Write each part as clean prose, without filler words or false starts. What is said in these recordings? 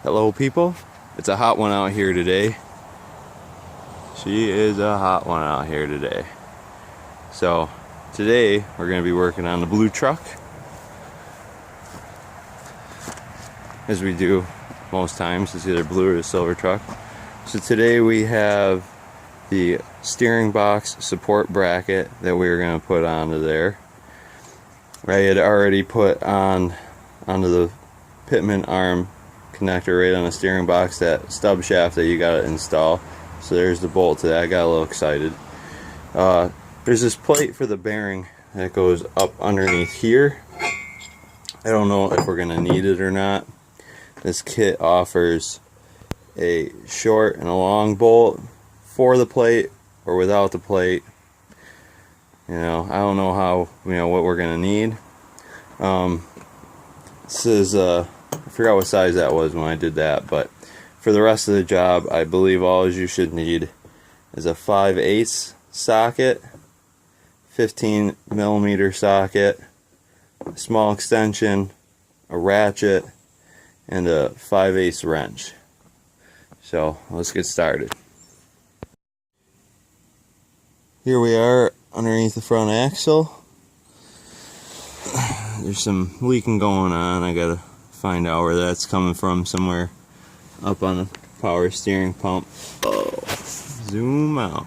Hello people, it's a hot one out here today. She is a hot one out here today. So today we're going to be working on the blue truck, as we do most times. It's either blue or the silver truck. So today we have the steering box support bracket that we were going to put onto there. I had already put onto the pitman arm connector right on the steering box, that stub shaft that you gotta install. So there's the bolt to that. I got a little excited. There's this plate for the bearing that goes up underneath here. I don't know if we're gonna need it or not. This kit offers a short and a long bolt for the plate or without the plate. I don't know how, what we're gonna need. This is I forgot what size that was when I did that, but for the rest of the job, I believe all you should need is a 5/8 socket, 15mm socket, a small extension, a ratchet, and a 5/8 wrench. So let's get started. Here we are underneath the front axle. There's some leaking going on. I gotta find out where that's coming from, somewhere up on the power steering pump. Oh, zoom out.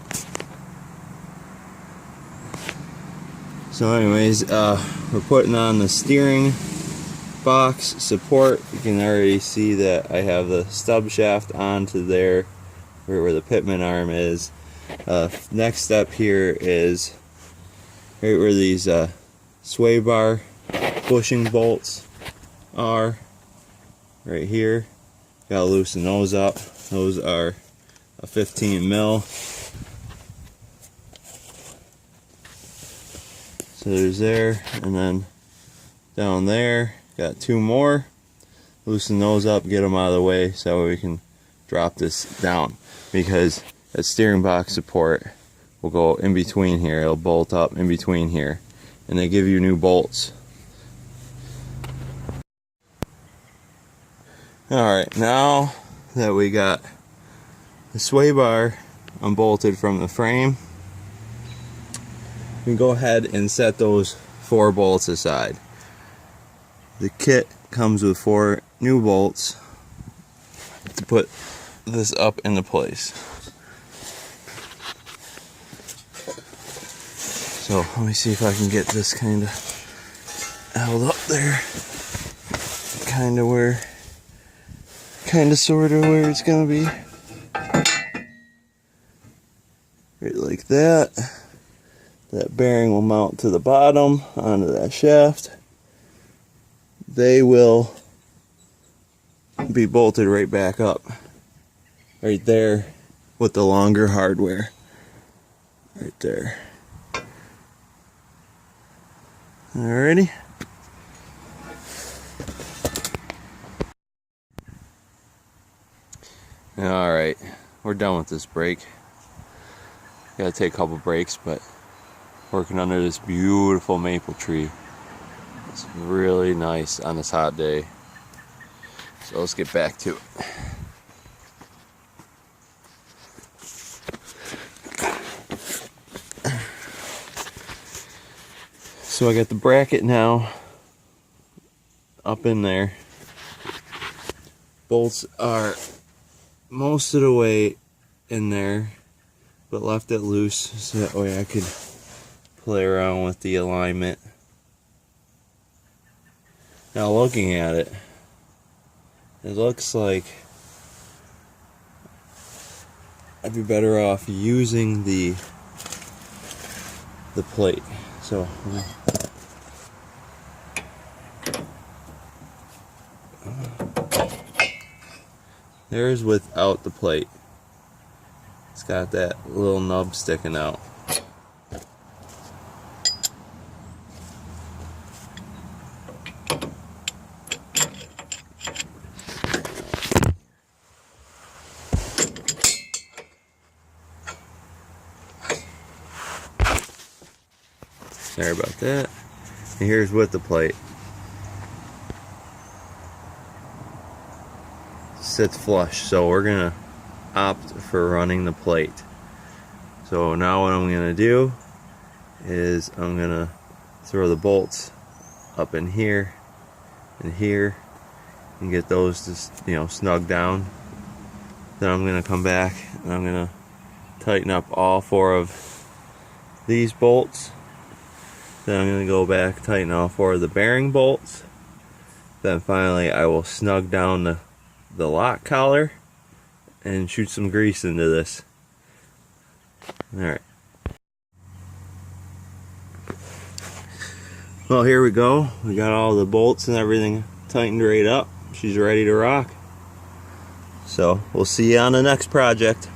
So anyways, we're putting on the steering box support. You can already see that I have the stub shaft onto there where the pitman arm is. Next step here is right where these sway bar bushing bolts are, right here. Gotta loosen those up. Those are a 15mm. So there's there, and then down there got two more. Loosen those up, get them out of the way so we can drop this down, because that steering box support will go in between here. It'll bolt up in between here, and they give you new bolts. Alright, now that we got the sway bar unbolted from the frame, we can go ahead and set those 4 bolts aside. The kit comes with 4 new bolts to put this up into place. So let me see if I can get this kind of held up there, sort of where it's gonna be, right like that. That bearing will mount to the bottom onto that shaft. They will be bolted right back up right there with the longer hardware right there. Alrighty. Alright, we're done with this break. Gotta take a couple breaks, but working under this beautiful maple tree. It's really nice on this hot day. So let's get back to it. So I got the bracket now up in there. Bolts are most of the way in there, but left it loose so that way I could play around with the alignment. Now looking at it, it looks like I'd be better off using the plate. So there's without the plate. It's got that little nub sticking out. Sorry about that. And here's with the plate. sits flush, so we're gonna opt for running the plate. So now what I'm gonna do is I'm gonna throw the bolts up in here and here and get those just, you know, snug down. Then I'm gonna come back and I'm gonna tighten up all 4 of these bolts. Then I'm gonna go back, tighten all 4 of the bearing bolts. Then finally I will snug down the lock collar and shoot some grease into this. Alright. Well, here we go. We got all the bolts and everything tightened right up. She's ready to rock. So we'll see you on the next project.